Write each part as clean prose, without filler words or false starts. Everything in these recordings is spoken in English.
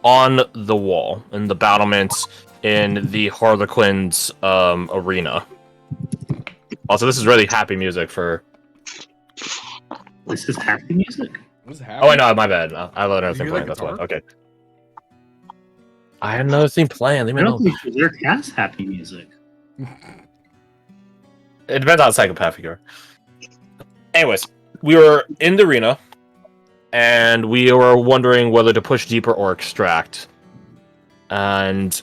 on the wall in the battlements in the Harlequins arena. Also, this is really happy music for. This is happy music? Oh, I know, my bad. I have another thing playing, that's why. Okay. I had another thing playing. Leave me I don't alone. think Berserk has happy music. It depends on psychopath you are. Anyways, we were in the arena, and we were wondering whether to push deeper or extract. And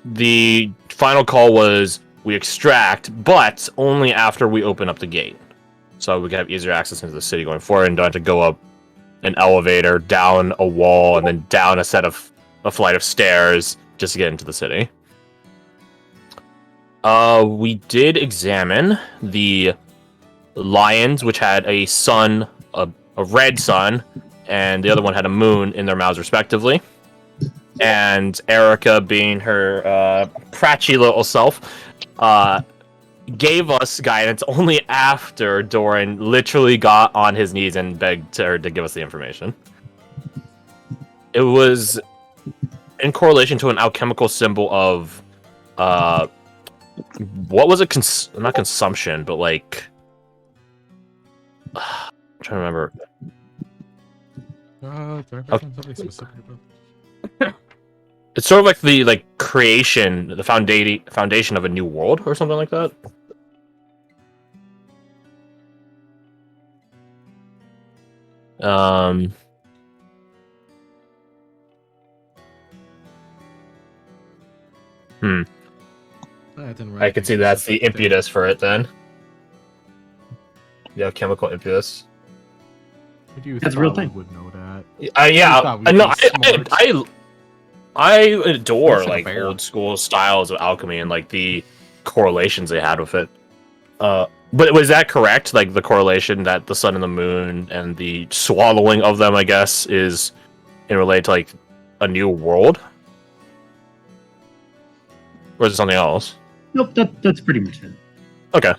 the final call was we extract, but only after we open up the gate. So we can have easier access into the city going forward and don't have to go up an elevator, down a wall, and then down a flight of stairs just to get into the city. We did examine the lions, which had a sun, a red sun, and the other one had a moon in their mouths respectively. And Erica, being her pratchy little self, gave us guidance only after Doran literally got on his knees and begged her to give us the information. It was in correlation to an alchemical symbol of what was it? Not consumption, but like I'm trying to remember. It's sort of like the creation, the foundation of a new world or something like that. I could see that's the impetus for it then. Yeah, chemical impetus. That's a real thing. Would know that. Yeah, no, I adore like old school styles of alchemy and like the correlations they had with it. But was that correct? Like the correlation that the sun and the moon and the swallowing of them, I guess, is in relate to like a new world, or is it something else? Nope, that's pretty much it. Okay.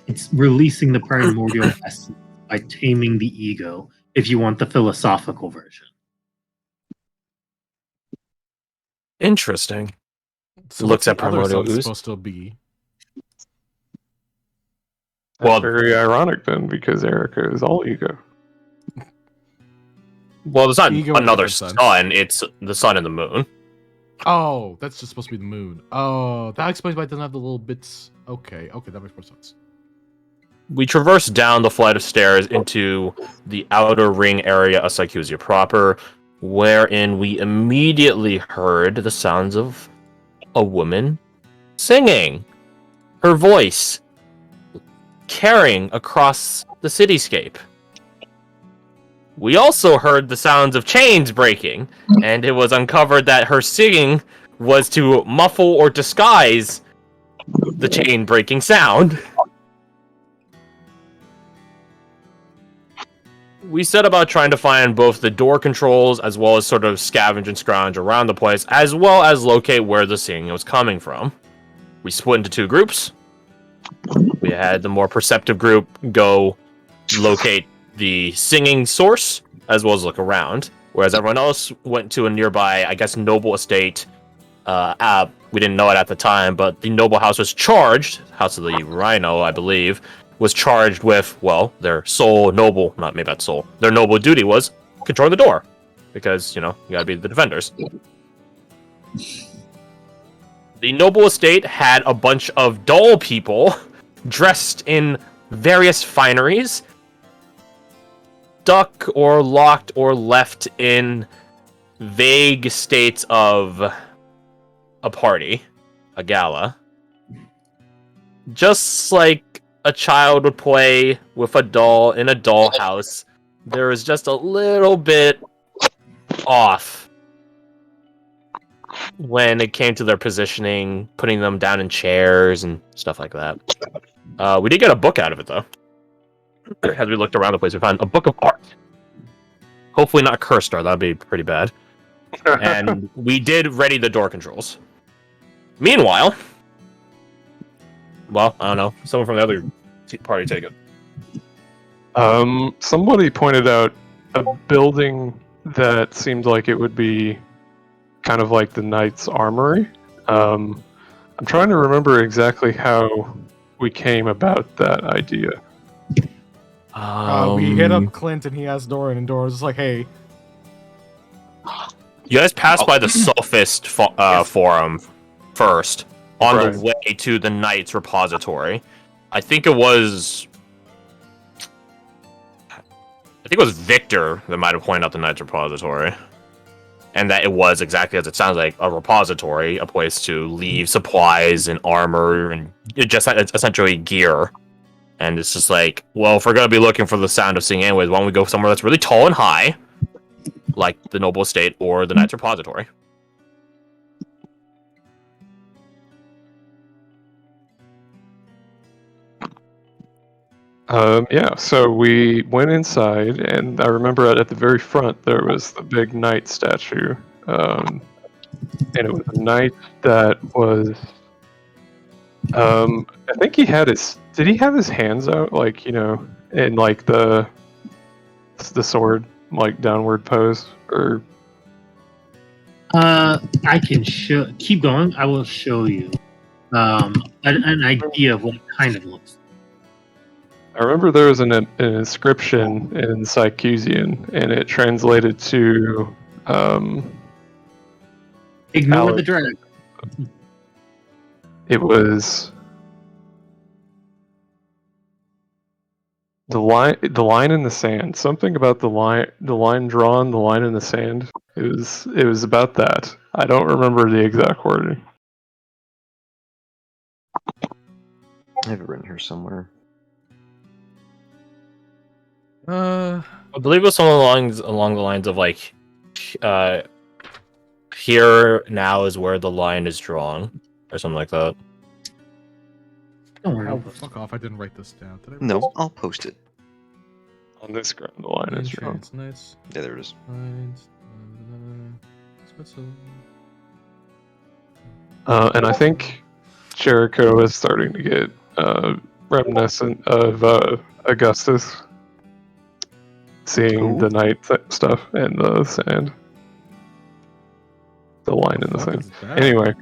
It's releasing the primordial essence by taming the ego, if you want the philosophical version. Interesting. So Looks at the other primordial sun's ooze. supposed to be. Well, very ironic then, because Erica is all ego. Well, there's not Ego and another different sun. It's the sun and the moon. Oh, that's just supposed to be the moon. Oh, that explains why it doesn't have the little bits. Okay, that makes more sense. We traversed down the flight of stairs into the outer ring area of Sycusia proper, wherein we immediately heard the sounds of a woman singing. Her voice carrying across the cityscape. We also heard the sounds of chains breaking, and it was uncovered that her singing was to muffle or disguise the chain breaking sound. We set about trying to find both the door controls as well as sort of scavenge and scrounge around the place, as well as locate where the singing was coming from. We split into two groups. We had the more perceptive group go locate the singing source, as well as look around, whereas everyone else went to a nearby, I guess, noble estate. We didn't know it at the time, but the noble house was charged, House of the Rhino, I believe, was charged with, well, their sole noble, not maybe that's sole, their noble duty was controlling the door, because, you gotta be the defenders. The noble estate had a bunch of dull people dressed in various fineries, stuck or locked or left in vague states of a party, a gala. Just like a child would play with a doll in a dollhouse, there was just a little bit off when it came to their positioning, putting them down in chairs and stuff like that. We did get a book out of it, though. As we looked around the place, we found a book of art. Hopefully not cursed art, that'd be pretty bad. And we did ready the door controls. Meanwhile, well, I don't know, someone from the other party take it. Somebody pointed out a building that seemed like it would be kind of like the knight's armory. I'm trying to remember exactly how we came about that idea. We hit up Clint and he asked Doran, and Doran's just like, "Hey, You guys passed by the Sophist forum first on Right. the way to the Knight's repository. I think it was Victor that might have pointed out the Knight's repository. And that it was exactly as it sounds like, a repository, a place to leave supplies and armor and just essentially gear. And it's just like, well, if we're going to be looking for the Sound of Seeing anyways, why don't we go somewhere that's really tall and high, like the Noble Estate or the Knight's repository? Yeah, so we went inside, and I remember at the very front there was the big knight statue. And it was a knight that was. I think he had his. Did he have his hands out, like, in like the sword, like downward pose, or? I can show. Keep going. I will show you an idea of what it kind of looks. I remember there was an inscription in Sycusian, and it translated to. Ignore Alex. the dragon. It was the line in the sand. Something about the line drawn, the line in the sand. It was about that. I don't remember the exact wording. I have it written here somewhere. I believe it was something along the lines of like, here now is where the line is drawn, or something like that. Don't worry. oh, fuck off! I didn't write this down. Did I? No, I'll post it. On this ground, the line is drawn. Nice. Yeah, there it is. And I think Jericho is starting to get reminiscent of Augustus, seeing Ooh. the night stuff and the sand, the line in the sand. Anyway,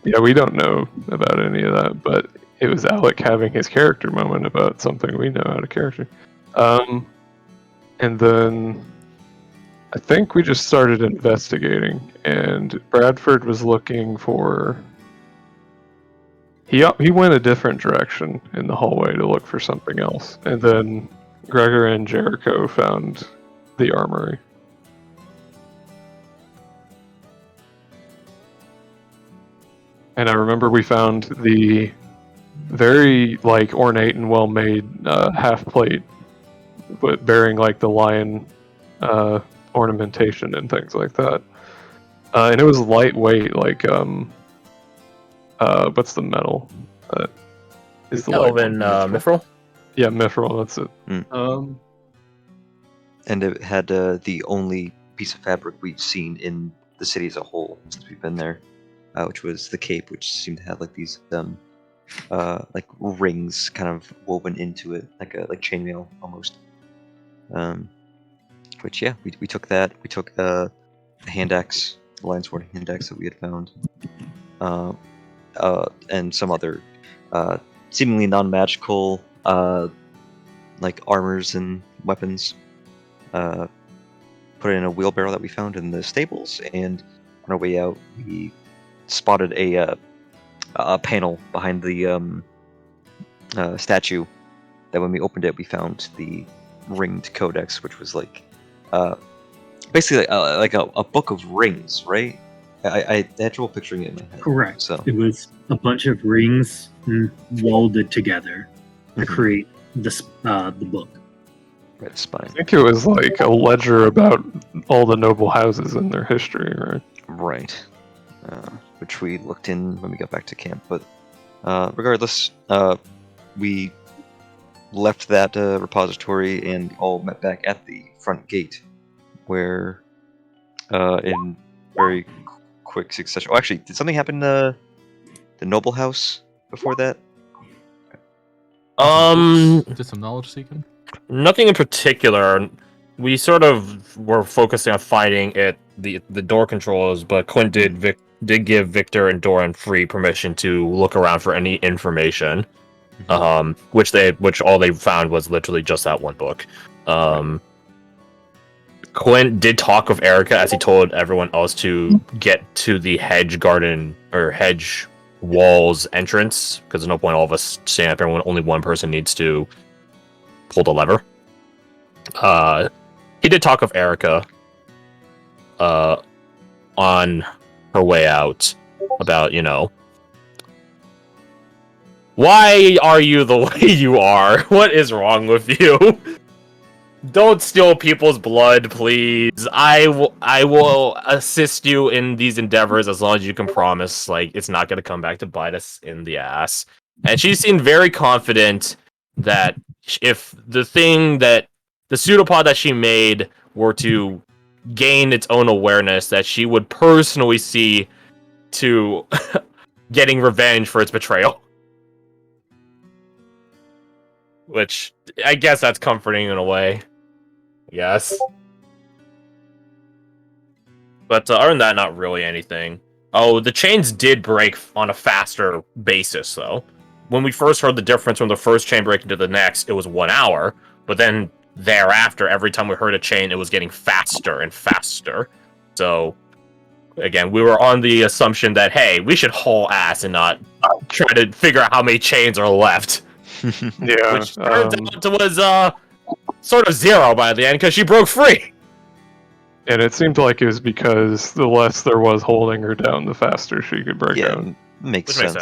yeah, we don't know about any of that, but it was Alec having his character moment about something we know out of character. And then I think we just started investigating, and Bradford was looking for. He went a different direction in the hallway to look for something else, and then Gregor and Jericho found the armory. And I remember we found the very ornate and well-made half plate, but bearing like the lion ornamentation and things like that. And it was lightweight, like what's the metal? Is the Elven Mithril? Yeah, Mithril. That's it. And it had the only piece of fabric we've seen in the city as a whole since we've been there, which was the cape, which seemed to have like these like rings kind of woven into it, like chainmail almost. Which yeah, we took that. We took the hand axe, the lion sword hand axe that we had found, and some other seemingly non-magical like armors and weapons. Put it in a wheelbarrow that we found in the stables, and on our way out, we spotted a panel behind the statue. That when we opened it, we found the ringed codex, which was like basically like a book of rings, right? I had trouble picturing it in my head. Correct. So It was a bunch of rings welded together to create the book. right, spine. I think it was like a ledger about all the noble houses and their history, right? Right. Which we looked in when we got back to camp. But regardless, we left that repository and all met back at the front gate, where in very quick succession. Oh, actually, did something happen to the noble house before that? Did some knowledge seeking. Nothing in particular. We sort of were focusing on finding the door controls, but Clint did give Victor and Doran free permission to look around for any information. Which all they found was literally just that one book. Clint did talk with Erica as he told everyone else to get to the hedge garden or hedge walls entrance, because there's no point all of us staying up there when only one person needs to pull the lever. He did talk with Erica on her way out about, why are you the way you are? What is wrong with you? Don't steal people's blood, please. I will assist you in these endeavors as long as you can promise, it's not going to come back to bite us in the ass. And she seemed very confident that if the pseudopod that she made were to gain its own awareness, that she would personally see to getting revenge for its betrayal. Which, I guess that's comforting in a way. Yes. But other than that, not really anything. Oh, the chains did break on a faster basis, though. When we first heard the difference from the first chain breaking to the next, it was 1 hour. But then thereafter, every time we heard a chain, it was getting faster and faster. So, again, we were on the assumption that, hey, we should haul ass and not try to figure out how many chains are left. Yeah. Which turns out was sort of 0 by the end, because she broke free. And it seemed like it was because the less there was holding her down, the faster she could break out. Makes Which sense.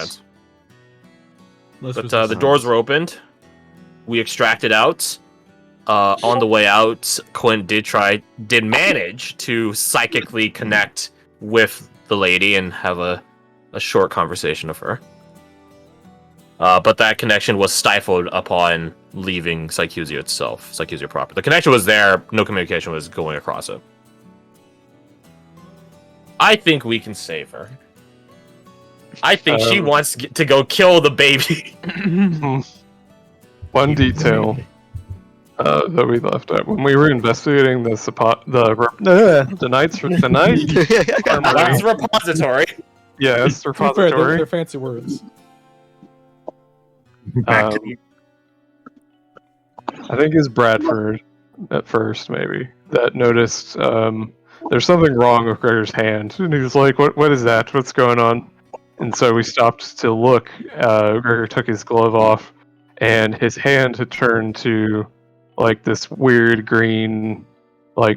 makes sense. But the doors were opened. We extracted out. On the way out, Clint did manage to psychically connect with the lady and have a short conversation with her. But that connection was stifled upon leaving Sycusia proper. The connection was there, no communication was going across it. I think we can save her. I think she wants to go kill the baby. One detail that we left out when we were investigating the Knights for tonight. That's repository. Yes, To be fair, repository. they're fancy words. Back to I think it's Bradford at first, maybe, that noticed there's something wrong with Gregor's hand, and he was like, "What is that? What's going on?" And so we stopped to look. Gregor took his glove off, and his hand had turned to this weird green,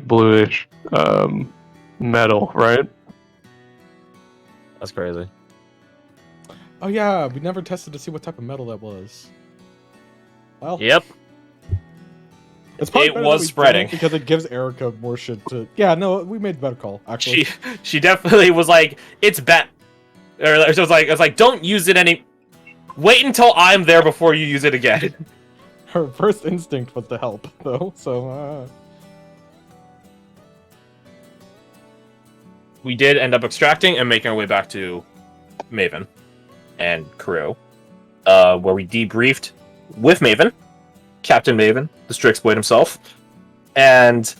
bluish metal, right? That's crazy. Oh yeah, we never tested to see what type of metal that was. Well, Yep. it's probably It better was that we spreading. didn't, because it gives Erica more shit to. Yeah, no, we made a better call actually. She definitely was like, it's bad. Or she was like, don't use it any. Wait until I'm there before you use it again. Her first instinct was to help, though. So. We did end up extracting and making our way back to Maven and crew, where we debriefed with Maven, Captain Maven, the Strixblade himself, and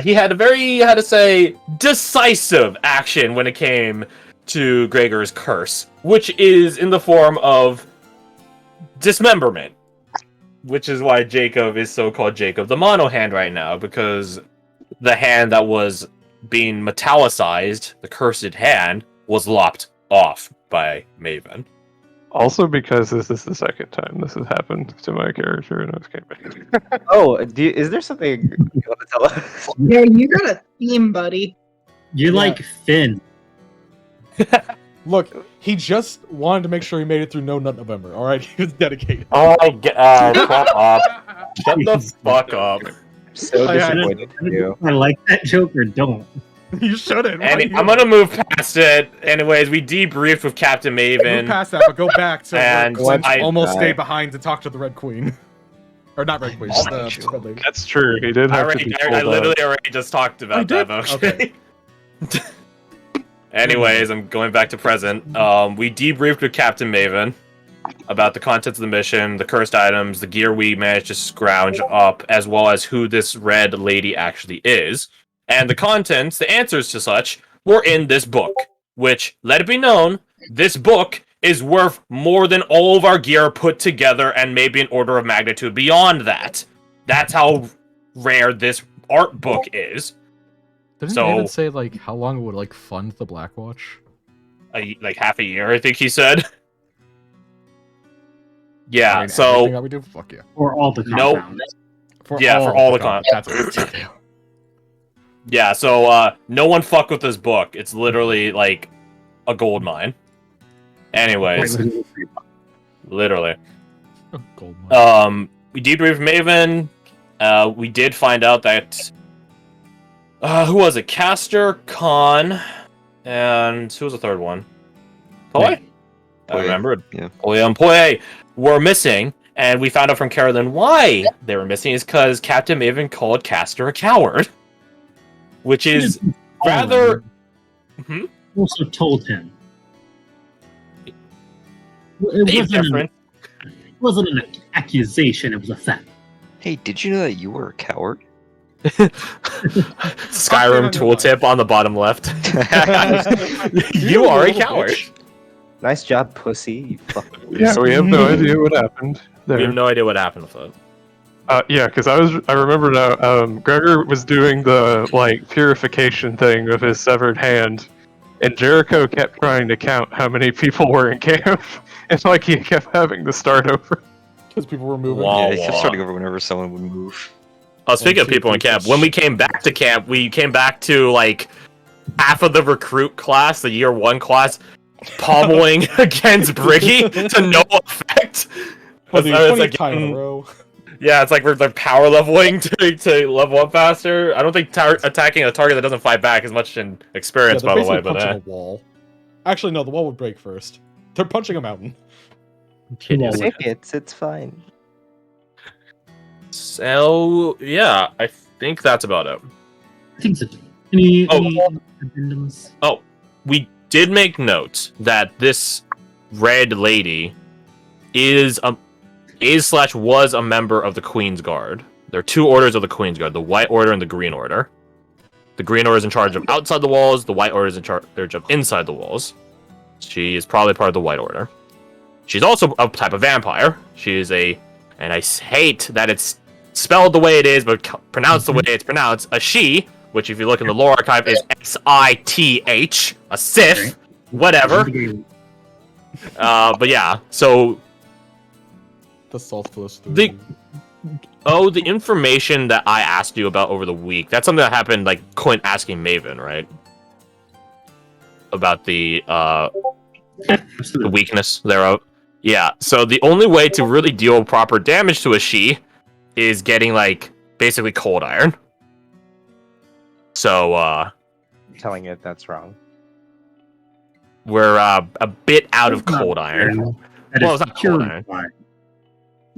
he had a very, how to say, decisive action when it came to Gregor's curse, which is in the form of dismemberment, which is why Jacob is so called Jacob the Mono Hand right now, because the hand that was being metallicized, the cursed hand, was lopped off by Maven. Also, because this is the second time this has happened to my character in this campaign. Oh, is there something you want to tell us? Yeah, you got a theme, buddy. You're like Finn. Look, he just wanted to make sure he made it through No Nut November. All right, he was dedicated. Oh, shut up. Shut the fuck up. So I- disappointed in you. I like that joke or don't. You shouldn't. Why And you- I'm gonna move past it. Anyways, we debriefed with Captain Move Maven. past that, but go back to And where Clint I- almost I- stayed behind to talk to the Red Queen. Or not Red Queen, the Red Lady. That's true. He did have to be I pulled out. literally already just talked Oh, about you that. did? Okay. Okay. Anyways, I'm going back to present. We debriefed with Captain Maven, about the contents of the mission, the cursed items, the gear we managed to scrounge up, as well as who this red lady actually is. And the contents, the answers to such, were in this book. Which, let it be known, this book is worth more than all of our gear put together and maybe an order of magnitude beyond that. That's how rare this art book is. Didn't So- David say like how long it would like fund the Blackwatch? Like half a year, I think he said. Yeah, I mean, so everything that we do, fuck yeah. Or all the Nope. compounds. For all the con- That's what it's yeah, so no one fuck with this book. It's literally like a gold mine. Anyways, literally. Gold mine. We debriefed Maven. We did find out that who was it? Caster, Khan, and who was the third one? Poi? I remembered. Yeah. Poi and Poi were missing, and we found out from Carolyn why they were missing is because Captain Maven called Caster a coward. Which is rather... Also told him. It different. wasn't an accusation, it was a fact. Hey, did you know that you were a coward? Skyrim tooltip on the bottom left. You are a coward. Nice job, pussy. You fucking... Yeah, we have no idea what happened there. We have no idea what happened with that. Yeah, because I remember now. Gregor was doing the like purification thing with his severed hand, and Jericho kept trying to count how many people were in camp, and like he kept having to start over. Because people were moving. Wow. Yeah, he kept starting over whenever someone would move. Oh, speaking of people in camp, when we came back to camp, we came back to like half of the recruit class, the year 1 class, pommeling against Briggy to no effect. For the It's 20th time in a row. Yeah, it's like they're power leveling to level up faster. I don't think attacking a target that doesn't fight back is much in experience, Yeah, by they're the way. basically But punching a wall. Actually, no, the wall would break first. They're punching a mountain. Hideous. It's fine. So yeah, I think that's about it. I think so. Any Oh. addendums? We did make note that this red lady is was a member of the Queen's Guard. There are 2 orders of the Queen's Guard: the White Order and the Green Order. The Green Order is in charge of outside the walls. The White Order is in charge of inside the walls. She is probably part of the White Order. She's also a type of vampire. She is and I hate that it's spelled the way it is, but pronounced the way it's pronounced, a she, which if you look in the lore archive is Sith, a Sith, whatever. But yeah, so The salt flows through. the information that I asked you about over the week, that's something that happened, like Quint asking Maven, right? About the weakness thereof. Yeah, so the only way to really deal proper damage to a she is getting, like, basically cold iron. So, I'm telling you that's wrong. we're a bit out of cold iron. That Well, is it's not cold purified. iron.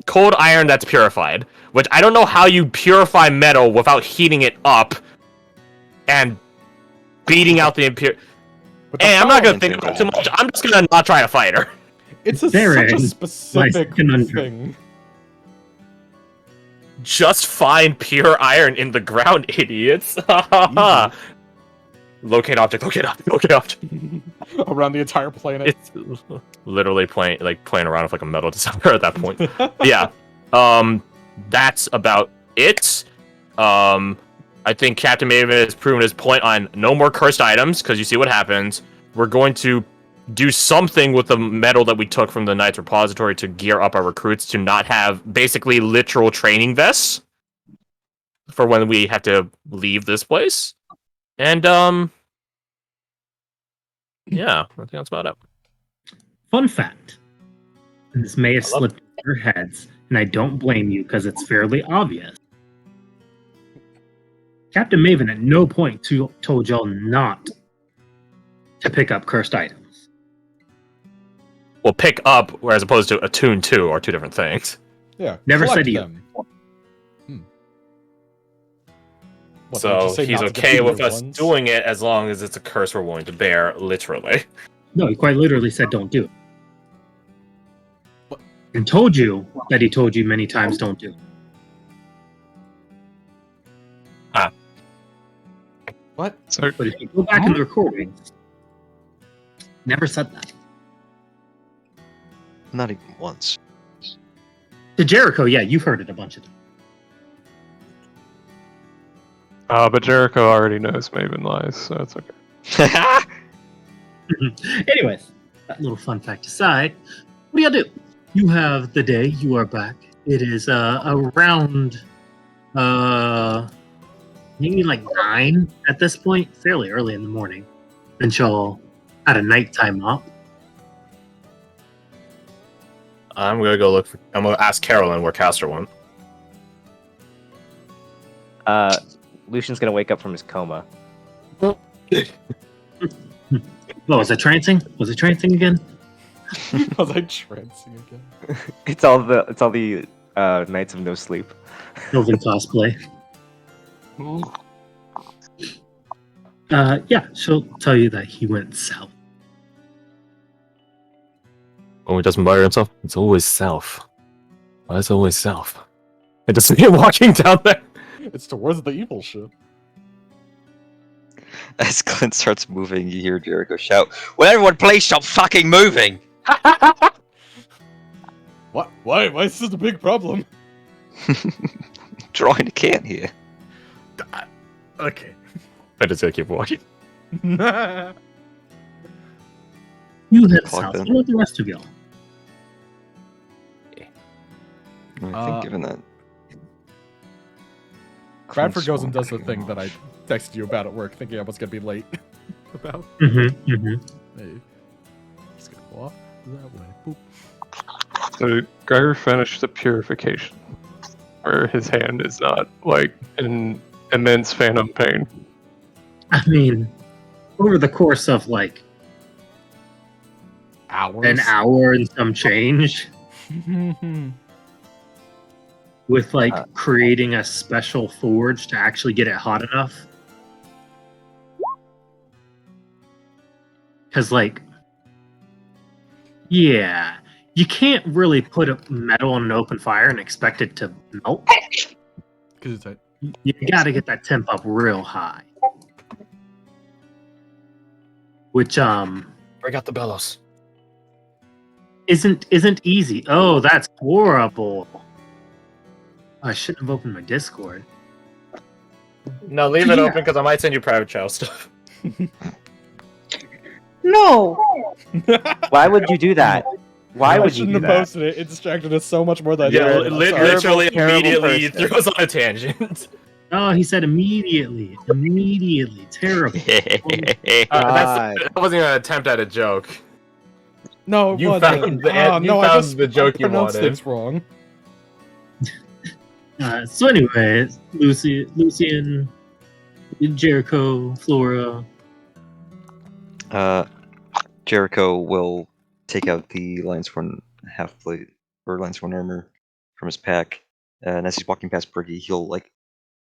Cold iron that's purified, which I don't know how you purify metal without heating it up and beating out the impure. But the Hey, I'm not gonna power think into about it too much. I'm just gonna not try to fight her. It's such a Therein specific lies conundrum. thing. Just find pure iron in the ground, idiots. Locate object, locate object, locate object. Around the entire planet. It's literally playing around with like a metal detector at that point. Yeah. That's about it. I think Captain Maven has proven his point on no more cursed items, because you see what happens. We're going to do something with the metal that we took from the Knights Repository to gear up our recruits to not have basically literal training vests for when we have to leave this place. And yeah, I think that's about it. Fun fact. And this may have slipped your heads, and I don't blame you because it's fairly obvious. Captain Maven at no point told y'all not to pick up cursed items. Well, pick up, as opposed to attune to, are 2 different things. Yeah. Never collect said you. them. What, did So you say he's not to okay get with the us ones? doing it as long as it's a curse we're willing to bear, literally. No, he quite literally said don't do it. And told you that he told you many times don't do it. What? So But if you go back in the recordings, never said that. Not even once. To Jericho, yeah, you've heard it a bunch of times. but Jericho already knows Maven lies, so it's okay. Anyways, that little fun fact aside, what do y'all do? You have the day, you are back. It is around maybe like 9 at this point, fairly early in the morning. Since y'all had a nighttime up. I'm gonna go look for. I'm gonna ask Carolyn where Castor went. Lucian's gonna wake up from his coma. Oh, was it trancing? Was it trancing again? Was I trancing again? It's all the nights of no sleep. Elven cosplay. Yeah, she'll tell you that he went south. When he doesn't buy himself, it's always south. Why is it always south? I just see him walking down there. It's towards the evil ship. As Clint starts moving, you hear Jericho shout, "Will everyone please stop fucking moving?" What? Why? Why is this a big problem? Drawing a can here. Okay. I just gotta keep walking. You head Clock south. them. What about the rest of y'all? I think given that. Bradford Clint's goes and does the walking thing that I off. texted you about at work, thinking I was gonna be late. About. Mm-hmm, mm-hmm. Hey. Just gonna go off that way. Boop. So Gregor finished the purification, where his hand is not like in immense phantom pain. I mean, over the course of like Hours. an hour and some change, with like creating a special forge to actually get it hot enough. Because, like, yeah, you can't really put a metal on an open fire and expect it to melt. Because it's a You gotta get that temp up real high. Which, Break out the bellows. isn't easy. Oh, that's horrible. I shouldn't have opened my Discord. No, leave it Yeah. open because I might send you private child stuff. No. Why would you do that? Why I would you shouldn't do have that? posted it. It distracted us so much more than I Yeah, did. I'm sorry. literally Terrible immediately person. threw us on a tangent. Oh, he said immediately. Immediately. Terrible. That wasn't even an attempt at a joke. No, it You wasn't. found the- Oh, you no, I found just the joke you pronounced wanted. things wrong. So anyways, Lucian, Jericho, Flora. Jericho will take out the Lion's Horn half plate or Lion's Horn armor from his pack, and as he's walking past Briggy, he'll like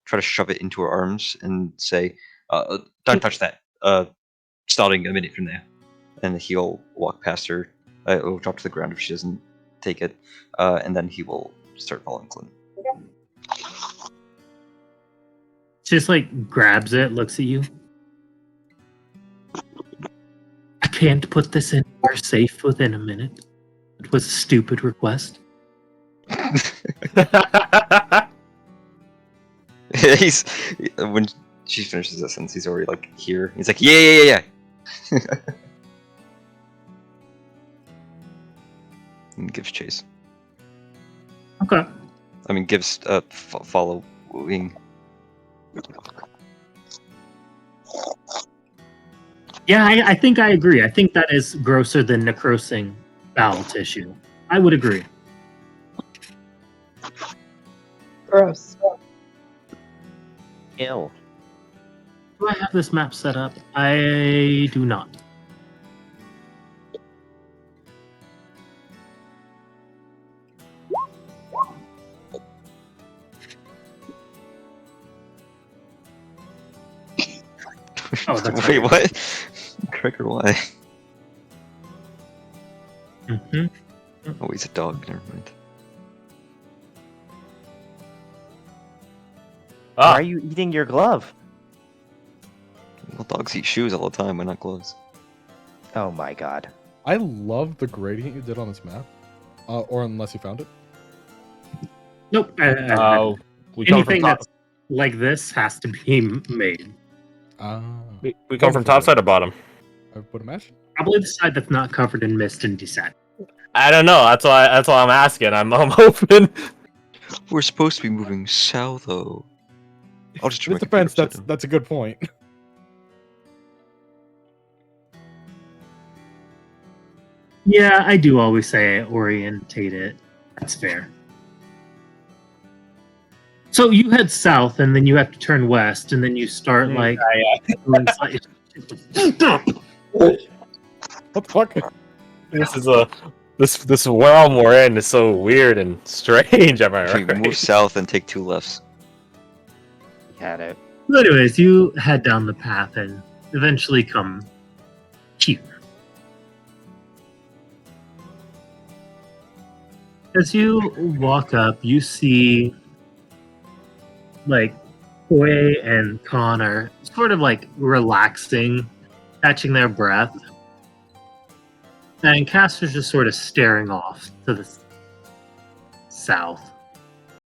try to shove it into her arms and say, "Don't touch that. Starting a minute from now." And he'll walk past her. It will drop to the ground if she doesn't take it, and then he will start following Clint. Just like grabs it, looks at you. I can't put this in our safe within a minute. It was a stupid request. He's when she finishes that sentence, he's already like here. He's like, yeah. And gives chase. Okay. I mean, gives following. Yeah, I think I agree. I think that is grosser than necrosing bowel tissue. I would agree. Gross. Ill. Do I have this map set up? I do not. Oh, that's Wait, right. what? Gregor, why? Mm-hmm. Oh, he's a dog. Never mind. Why Ah, are you eating your glove? Well, dogs eat shoes all the time. Why not gloves? Oh my god. I love the gradient you did on this map. Or unless you found it. Nope. we come from Anything top. that's like this has to be made. We come from top side or bottom. I would imagine. Probably the side that's not covered in mist and descent. I don't know. That's why I'm asking. I'm hoping. We're supposed to be moving south, though. I'll just In turn its my computer defense, upside that's down. that's a good point. Yeah, I do always say orientate it. That's fair. So you head south, and then you have to turn west, and then you start like. doing slightly- What the fuck? This is this realm we're in is so weird and strange. Am I If we right? move south and take 2 lefts. Had it. So anyways, you head down the path and eventually come here. As you walk up, you see like Koi and Khan are sort of like relaxing, catching their breath. And Caster's just sort of staring off to the south.